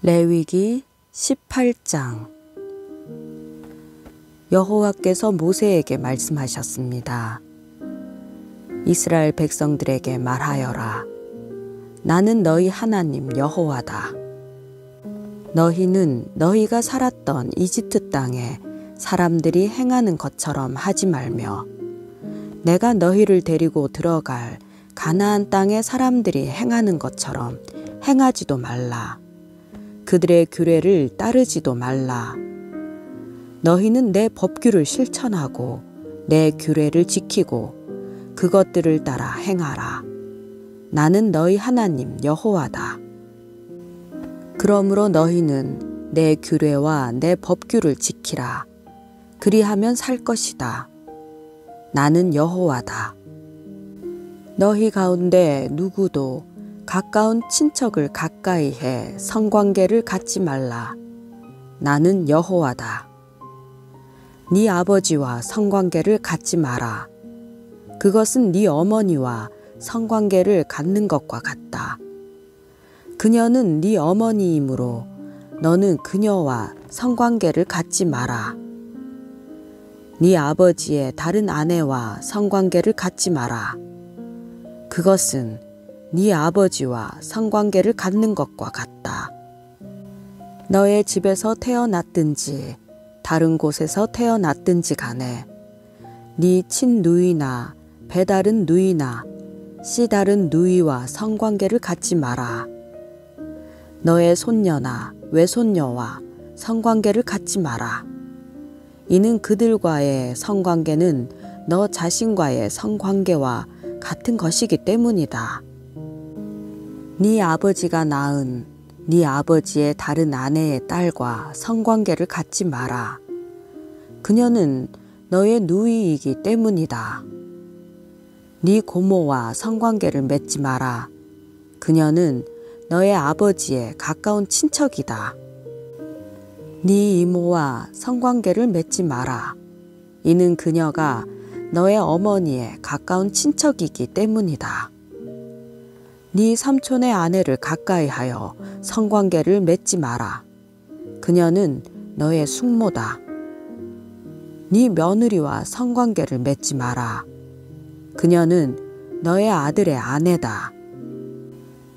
레위기 18장. 여호와께서 모세에게 말씀하셨습니다. 이스라엘 백성들에게 말하여라. 나는 너희 하나님 여호와다. 너희는 너희가 살았던 이집트 땅에 사람들이 행하는 것처럼 하지 말며 내가 너희를 데리고 들어갈 가나안 땅에 사람들이 행하는 것처럼 행하지도 말라. 그들의 규례를 따르지도 말라. 너희는 내 법규를 실천하고 내 규례를 지키고 그것들을 따라 행하라. 나는 너희 하나님 여호와다. 그러므로 너희는 내 규례와 내 법규를 지키라. 그리하면 살 것이다. 나는 여호와다. 너희 가운데 누구도 가까운 친척을 가까이 해 성관계를 갖지 말라. 나는 여호와다. 네 아버지와 성관계를 갖지 마라. 그것은 네 어머니와 성관계를 갖는 것과 같다. 그녀는 네 어머니이므로 너는 그녀와 성관계를 갖지 마라. 네 아버지의 다른 아내와 성관계를 갖지 마라. 그것은 네 아버지와 성관계를 갖는 것과 같다. 너의 집에서 태어났든지 다른 곳에서 태어났든지 간에 네 친누이나 배다른 누이나 씨다른 누이와 성관계를 갖지 마라. 너의 손녀나 외손녀와 성관계를 갖지 마라. 이는 그들과의 성관계는 너 자신과의 성관계와 같은 것이기 때문이다. 네 아버지가 낳은 네 아버지의 다른 아내의 딸과 성관계를 갖지 마라. 그녀는 너의 누이이기 때문이다. 네 고모와 성관계를 맺지 마라. 그녀는 너의 아버지의 가까운 친척이다. 네 이모와 성관계를 맺지 마라. 이는 그녀가 너의 어머니의 가까운 친척이기 때문이다. 네 삼촌의 아내를 가까이 하여 성관계를 맺지 마라. 그녀는 너의 숙모다. 네 며느리와 성관계를 맺지 마라. 그녀는 너의 아들의 아내다.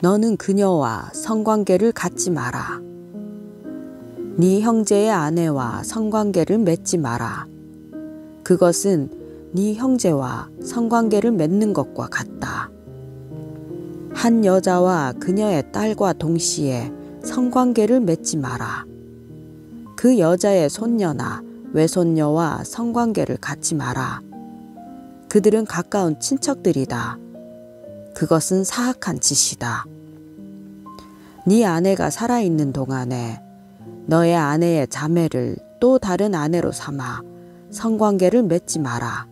너는 그녀와 성관계를 갖지 마라. 네 형제의 아내와 성관계를 맺지 마라. 그것은 네 형제와 성관계를 맺는 것과 같다. 한 여자와 그녀의 딸과 동시에 성관계를 맺지 마라. 그 여자의 손녀나 외손녀와 성관계를 갖지 마라. 그들은 가까운 친척들이다. 그것은 사악한 짓이다. 네 아내가 살아있는 동안에 너의 아내의 자매를 또 다른 아내로 삼아 성관계를 맺지 마라.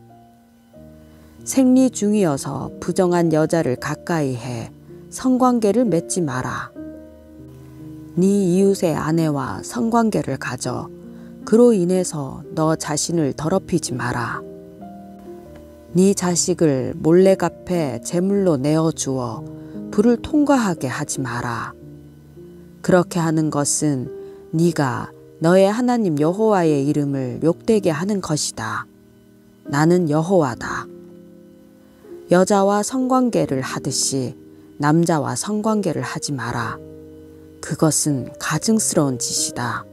생리 중이어서 부정한 여자를 가까이 해 성관계를 맺지 마라. 네 이웃의 아내와 성관계를 가져 그로 인해서 너 자신을 더럽히지 마라. 네 자식을 몰래 갚에 제물로 내어주어 불을 통과하게 하지 마라. 그렇게 하는 것은 네가 너의 하나님 여호와의 이름을 욕되게 하는 것이다. 나는 여호와다. 여자와 성관계를 하듯이 남자와 성관계를 하지 마라. 그것은 가증스러운 짓이다.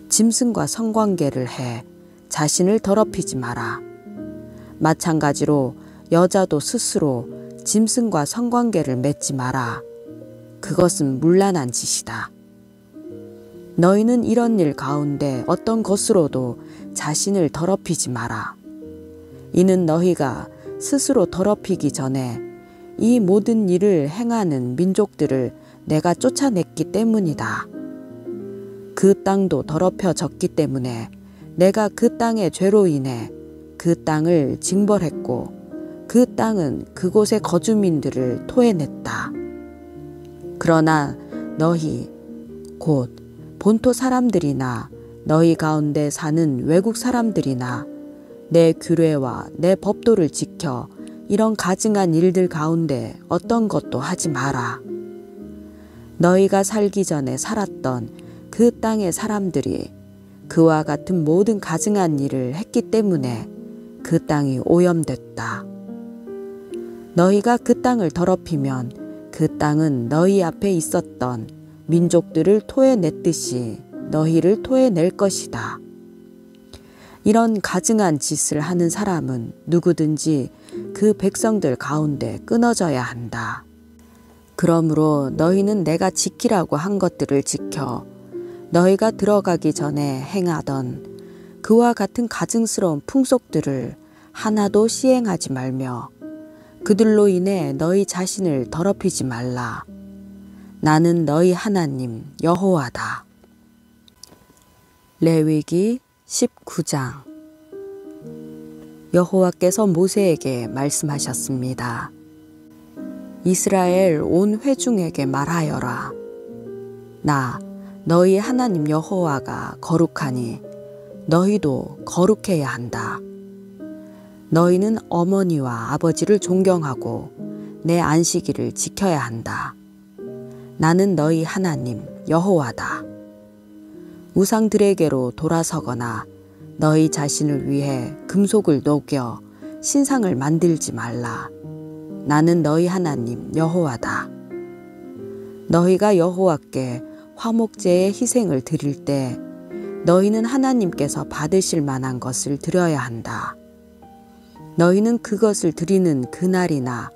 짐승과 성관계를 해 자신을 더럽히지 마라. 마찬가지로 여자도 스스로 짐승과 성관계를 맺지 마라. 그것은 문란한 짓이다. 너희는 이런 일 가운데 어떤 것으로도 자신을 더럽히지 마라. 이는 너희가 스스로 더럽히기 전에 이 모든 일을 행하는 민족들을 내가 쫓아냈기 때문이다. 그 땅도 더럽혀졌기 때문에 내가 그 땅의 죄로 인해 그 땅을 징벌했고 그 땅은 그곳의 거주민들을 토해냈다. 그러나 너희 곧 본토 사람들이나 너희 가운데 사는 외국 사람들이나 내 규례와 내 법도를 지켜 이런 가증한 일들 가운데 어떤 것도 하지 마라. 너희가 살기 전에 살았던 그 땅의 사람들이 그와 같은 모든 가증한 일을 했기 때문에 그 땅이 오염됐다. 너희가 그 땅을 더럽히면 그 땅은 너희 앞에 있었던 민족들을 토해냈듯이 너희를 토해낼 것이다. 이런 가증한 짓을 하는 사람은 누구든지 그 백성들 가운데 끊어져야 한다. 그러므로 너희는 내가 지키라고 한 것들을 지켜 너희가 들어가기 전에 행하던 그와 같은 가증스러운 풍속들을 하나도 시행하지 말며 그들로 인해 너희 자신을 더럽히지 말라. 나는 너희 하나님 여호와다. 레위기 19장. 여호와께서 모세에게 말씀하셨습니다. 이스라엘 온 회중에게 말하여라. 나 너희 하나님 여호와가 거룩하니 너희도 거룩해야 한다. 너희는 어머니와 아버지를 존경하고 내 안식일을 지켜야 한다. 나는 너희 하나님 여호와다. 우상들에게로 돌아서거나 너희 자신을 위해 금속을 녹여 신상을 만들지 말라. 나는 너희 하나님 여호와다. 너희가 여호와께 화목제의 희생을 드릴 때 너희는 하나님께서 받으실 만한 것을 드려야 한다. 너희는 그것을 드리는 그날이나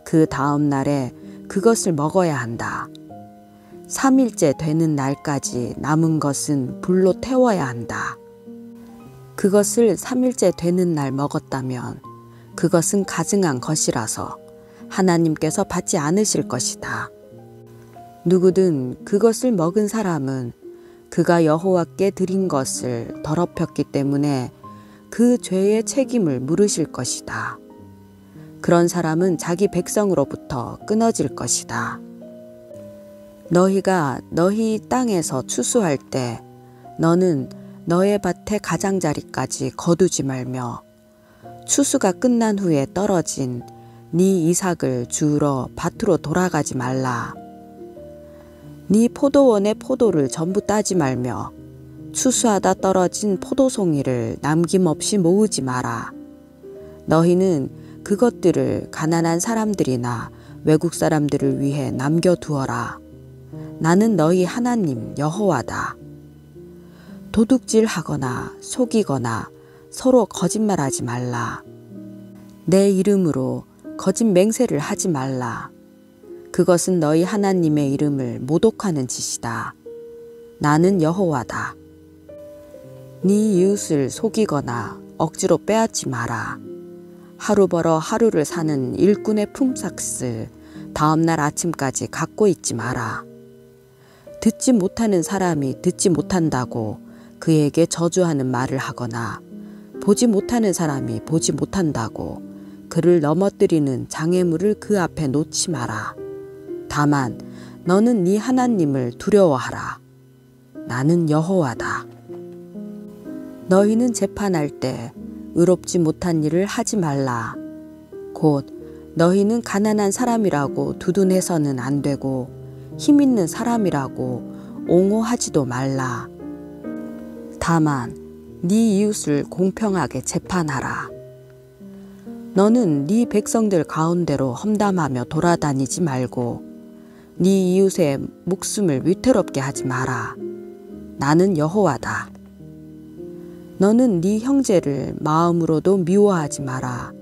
그 다음 날에 그것을 먹어야 한다. 3일째 되는 날까지 남은 것은 불로 태워야 한다. 그것을 3일째 되는 날 먹었다면 그것은 가증한 것이라서 하나님께서 받지 않으실 것이다. 누구든 그것을 먹은 사람은 그가 여호와께 드린 것을 더럽혔기 때문에 그 죄의 책임을 물으실 것이다. 그런 사람은 자기 백성으로부터 끊어질 것이다. 너희가 너희 땅에서 추수할 때 너는 너의 밭의 가장자리까지 거두지 말며 추수가 끝난 후에 떨어진 네 이삭을 주우러 밭으로 돌아가지 말라. 네 포도원의 포도를 전부 따지 말며 추수하다 떨어진 포도송이를 남김없이 모으지 마라. 너희는 그것들을 가난한 사람들이나 외국 사람들을 위해 남겨두어라. 나는 너희 하나님 여호와다. 도둑질하거나 속이거나 서로 거짓말하지 말라. 내 이름으로 거짓 맹세를 하지 말라. 그것은 너희 하나님의 이름을 모독하는 짓이다. 나는 여호와다. 네 이웃을 속이거나 억지로 빼앗지 마라. 하루 벌어 하루를 사는 일꾼의 품삯을 다음 날 아침까지 갖고 있지 마라. 듣지 못하는 사람이 듣지 못한다고 그에게 저주하는 말을 하거나 보지 못하는 사람이 보지 못한다고 그를 넘어뜨리는 장애물을 그 앞에 놓지 마라. 다만 너는 네 하나님을 두려워하라. 나는 여호와다. 너희는 재판할 때 의롭지 못한 일을 하지 말라. 곧 너희는 가난한 사람이라고 두둔해서는 안 되고 힘 있는 사람이라고 옹호하지도 말라. 다만 네 이웃을 공평하게 재판하라. 너는 네 백성들 가운데로 험담하며 돌아다니지 말고 네 이웃의 목숨을 위태롭게 하지 마라. 나는 여호와다. 너는 네 형제를 마음으로도 미워하지 마라.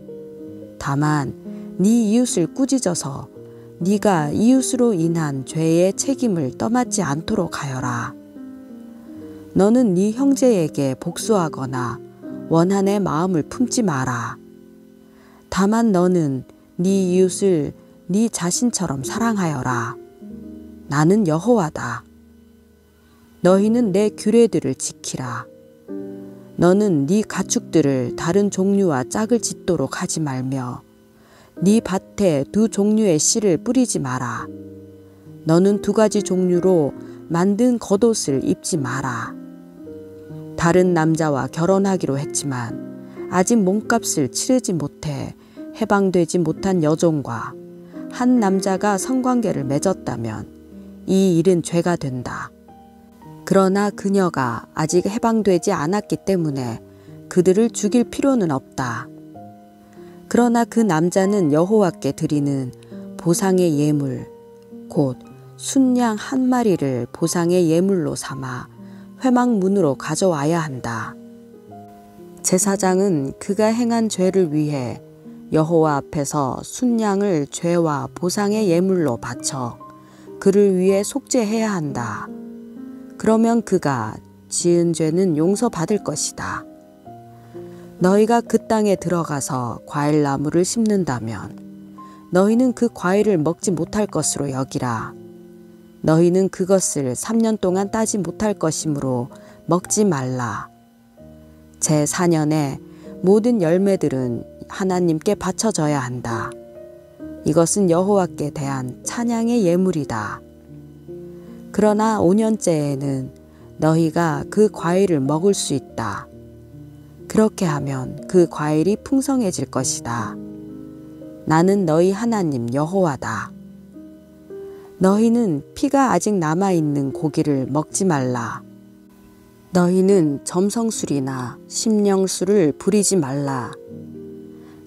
다만 네 이웃을 꾸짖어서 네가 이웃으로 인한 죄의 책임을 떠맡지 않도록 하여라. 너는 네 형제에게 복수하거나 원한의 마음을 품지 마라. 다만 너는 네 이웃을 네 자신처럼 사랑하여라. 나는 여호와다. 너희는 내 규례들을 지키라. 너는 네 가축들을 다른 종류와 짝을 짓도록 하지 말며 네 밭에 두 종류의 씨를 뿌리지 마라. 너는 두 가지 종류로 만든 겉옷을 입지 마라. 다른 남자와 결혼하기로 했지만 아직 몸값을 치르지 못해 해방되지 못한 여종과 한 남자가 성관계를 맺었다면 이 일은 죄가 된다. 그러나 그녀가 아직 해방되지 않았기 때문에 그들을 죽일 필요는 없다. 그러나 그 남자는 여호와께 드리는 보상의 예물, 곧 순양 한 마리를 보상의 예물로 삼아 회막문으로 가져와야 한다. 제사장은 그가 행한 죄를 위해 여호와 앞에서 순양을 죄와 보상의 예물로 바쳐 그를 위해 속죄해야 한다. 그러면 그가 지은 죄는 용서받을 것이다. 너희가 그 땅에 들어가서 과일나무를 심는다면 너희는 그 과일을 먹지 못할 것으로 여기라. 너희는 그것을 3년 동안 따지 못할 것이므로 먹지 말라. 제4년에 모든 열매들은 하나님께 바쳐져야 한다. 이것은 여호와께 대한 찬양의 예물이다. 그러나 5년째에는 너희가 그 과일을 먹을 수 있다. 그렇게 하면 그 과일이 풍성해질 것이다. 나는 너희 하나님 여호와다. 너희는 피가 아직 남아있는 고기를 먹지 말라. 너희는 점성술이나 심령술을 부리지 말라.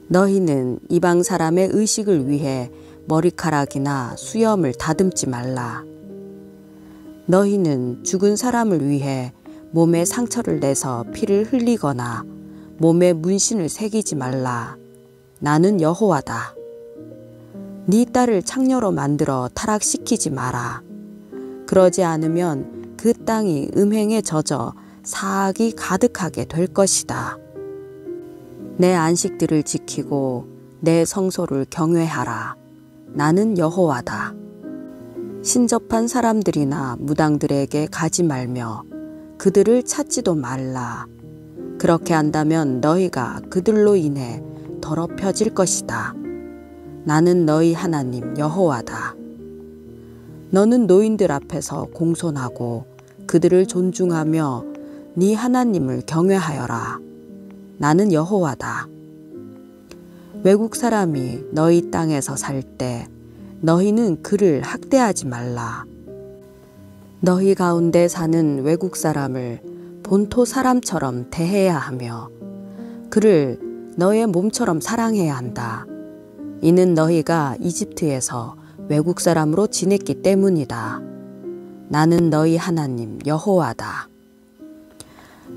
너희는 이방 사람의 의식을 위해 머리카락이나 수염을 다듬지 말라. 너희는 죽은 사람을 위해 몸에 상처를 내서 피를 흘리거나 몸에 문신을 새기지 말라. 나는 여호와다. 네 딸을 창녀로 만들어 타락시키지 마라. 그러지 않으면 그 땅이 음행에 젖어 사악이 가득하게 될 것이다. 내 안식들을 지키고 내 성소를 경외하라. 나는 여호와다. 신접한 사람들이나 무당들에게 가지 말며 그들을 찾지도 말라. 그렇게 한다면 너희가 그들로 인해 더럽혀질 것이다. 나는 너희 하나님 여호와다. 너는 노인들 앞에서 공손하고 그들을 존중하며 네 하나님을 경외하여라. 나는 여호와다. 외국 사람이 너희 땅에서 살 때 너희는 그를 학대하지 말라. 너희 가운데 사는 외국 사람을 본토 사람처럼 대해야 하며 그를 너의 몸처럼 사랑해야 한다. 이는 너희가 이집트에서 외국 사람으로 지냈기 때문이다. 나는 너희 하나님 여호와다.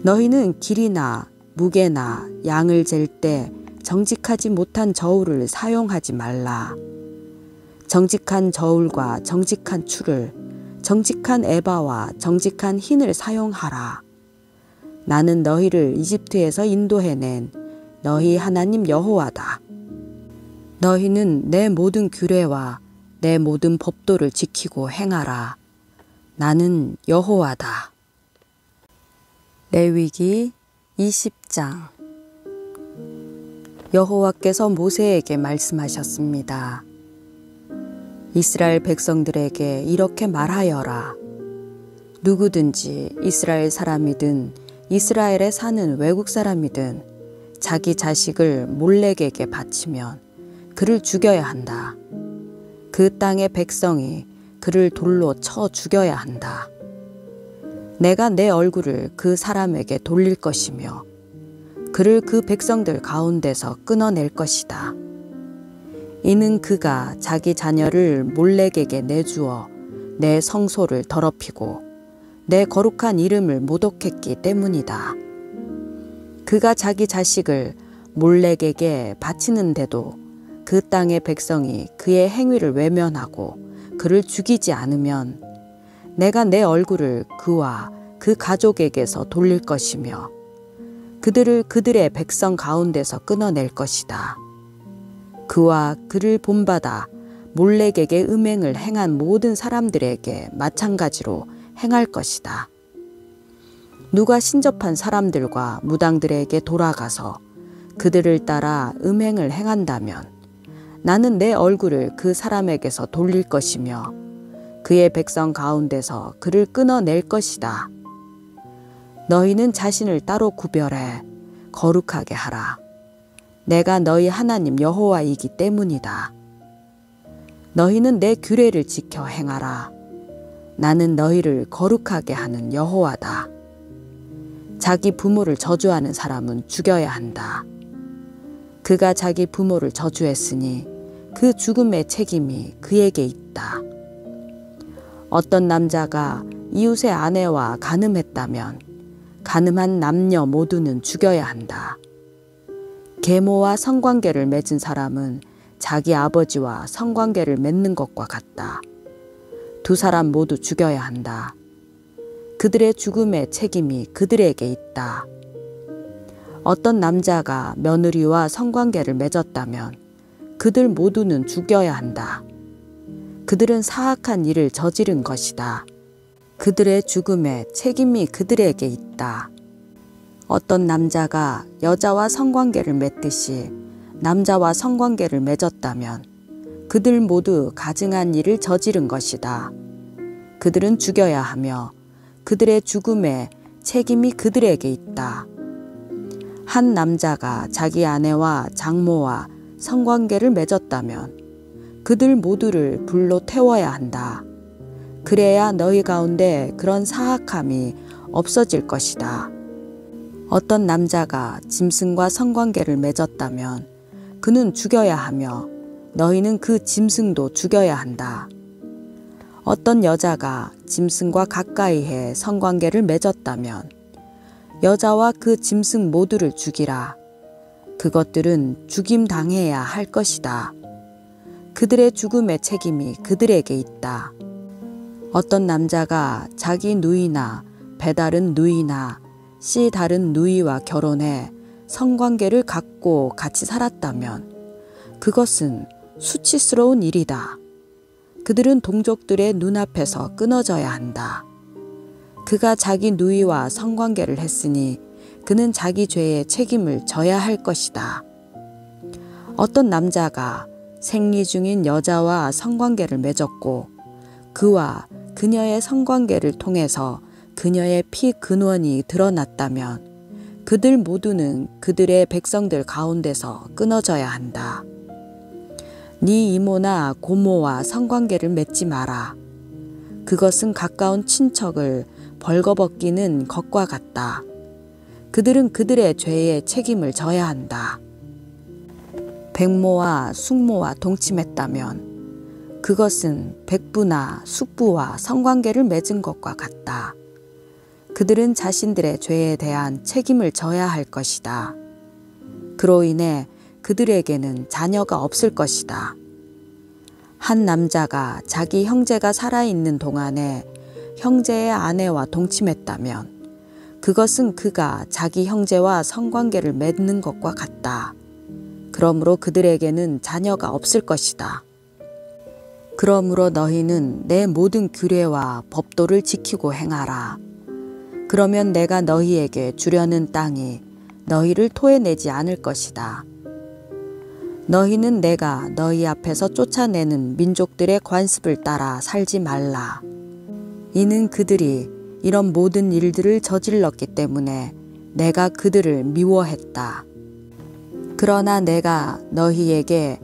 너희는 길이나 무게나 양을 잴 때 정직하지 못한 저울을 사용하지 말라. 정직한 저울과 정직한 추를, 정직한 에바와 정직한 흰을 사용하라. 나는 너희를 이집트에서 인도해낸 너희 하나님 여호와다. 너희는 내 모든 규례와 내 모든 법도를 지키고 행하라. 나는 여호와다. 레위기 20장. 여호와께서 모세에게 말씀하셨습니다. 이스라엘 백성들에게 이렇게 말하여라. 누구든지 이스라엘 사람이든 이스라엘에 사는 외국 사람이든 자기 자식을 몰렉에게 바치면 그를 죽여야 한다. 그 땅의 백성이 그를 돌로 쳐 죽여야 한다. 내가 내 얼굴을 그 사람에게 돌릴 것이며 그를 그 백성들 가운데서 끊어낼 것이다. 이는 그가 자기 자녀를 몰렉에게 내주어 내 성소를 더럽히고 내 거룩한 이름을 모독했기 때문이다. 그가 자기 자식을 몰렉에게 바치는데도 그 땅의 백성이 그의 행위를 외면하고 그를 죽이지 않으면 내가 내 얼굴을 그와 그 가족에게서 돌릴 것이며 그들을 그들의 백성 가운데서 끊어낼 것이다. 그와 그를 본받아 몰렉에게 음행을 행한 모든 사람들에게 마찬가지로 행할 것이다. 누가 신접한 사람들과 무당들에게 돌아가서 그들을 따라 음행을 행한다면 나는 내 얼굴을 그 사람에게서 돌릴 것이며 그의 백성 가운데서 그를 끊어낼 것이다. 너희는 자신을 따로 구별해 거룩하게 하라. 내가 너희 하나님 여호와이기 때문이다. 너희는 내 규례를 지켜 행하라. 나는 너희를 거룩하게 하는 여호와다. 자기 부모를 저주하는 사람은 죽여야 한다. 그가 자기 부모를 저주했으니 그 죽음의 책임이 그에게 있다. 어떤 남자가 이웃의 아내와 간음했다면 간음한 남녀 모두는 죽여야 한다. 계모와 성관계를 맺은 사람은 자기 아버지와 성관계를 맺는 것과 같다. 두 사람 모두 죽여야 한다. 그들의 죽음의 책임이 그들에게 있다. 어떤 남자가 며느리와 성관계를 맺었다면 그들 모두는 죽여야 한다. 그들은 사악한 일을 저지른 것이다. 그들의 죽음에 책임이 그들에게 있다. 어떤 남자가 여자와 성관계를 맺듯이 남자와 성관계를 맺었다면 그들 모두 가증한 일을 저지른 것이다. 그들은 죽여야 하며 그들의 죽음에 책임이 그들에게 있다. 한 남자가 자기 아내와 장모와 성관계를 맺었다면 그들 모두를 불로 태워야 한다. 그래야 너희 가운데 그런 사악함이 없어질 것이다. 어떤 남자가 짐승과 성관계를 맺었다면 그는 죽여야 하며 너희는 그 짐승도 죽여야 한다. 어떤 여자가 짐승과 가까이해 성관계를 맺었다면 여자와 그 짐승 모두를 죽이라. 그것들은 죽임 당해야 할 것이다. 그들의 죽음의 책임이 그들에게 있다. 어떤 남자가 자기 누이나 배다른 누이나 씨 다른 누이와 결혼해 성관계를 갖고 같이 살았다면 그것은 수치스러운 일이다. 그들은 동족들의 눈앞에서 끊어져야 한다. 그가 자기 누이와 성관계를 했으니 그는 자기 죄의 책임을 져야 할 것이다. 어떤 남자가 생리 중인 여자와 성관계를 맺었고 그와 그녀의 성관계를 통해서 그녀의 피 근원이 드러났다면 그들 모두는 그들의 백성들 가운데서 끊어져야 한다. 네 이모나 고모와 성관계를 맺지 마라. 그것은 가까운 친척을 벌거벗기는 것과 같다. 그들은 그들의 죄의 책임을 져야 한다. 백모와 숙모와 동침했다면 그것은 백부나 숙부와 성관계를 맺은 것과 같다. 그들은 자신들의 죄에 대한 책임을 져야 할 것이다. 그로 인해 그들에게는 자녀가 없을 것이다. 한 남자가 자기 형제가 살아있는 동안에 형제의 아내와 동침했다면 그것은 그가 자기 형제와 성관계를 맺는 것과 같다. 그러므로 그들에게는 자녀가 없을 것이다. 그러므로 너희는 내 모든 규례와 법도를 지키고 행하라. 그러면 내가 너희에게 주려는 땅이 너희를 토해내지 않을 것이다. 너희는 내가 너희 앞에서 쫓아내는 민족들의 관습을 따라 살지 말라. 이는 그들이 이런 모든 일들을 저질렀기 때문에 내가 그들을 미워했다. 그러나 내가 너희에게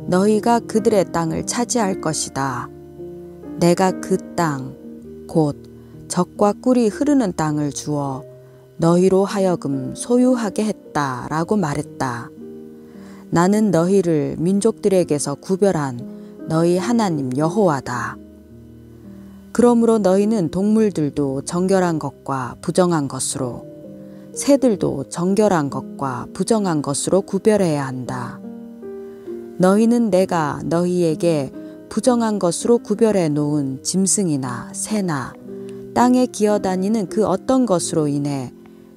너희가 그들의 땅을 차지할 것이다. 내가 그 땅, 곧 젖과 꿀이 흐르는 땅을 주어 너희로 하여금 소유하게 했다라고 말했다. 나는 너희를 민족들에게서 구별한 너희 하나님 여호와다. 그러므로 너희는 동물들도 정결한 것과 부정한 것으로, 새들도 정결한 것과 부정한 것으로 구별해야 한다. 너희는 내가 너희에게 부정한 것으로 구별해 놓은 짐승이나 새나 땅에 기어다니는 그 어떤 것으로 인해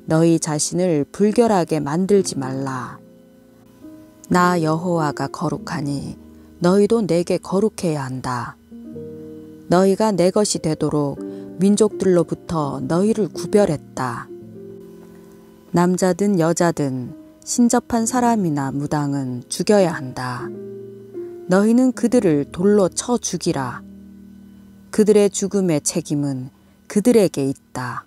너희 자신을 불결하게 만들지 말라. 나 여호와가 거룩하니 너희도 내게 거룩해야 한다. 너희가 내 것이 되도록 민족들로부터 너희를 구별했다. 남자든 여자든 신접한 사람이나 무당은 죽여야 한다. 너희는 그들을 돌로 쳐 죽이라. 그들의 죽음의 책임은 그들에게 있다.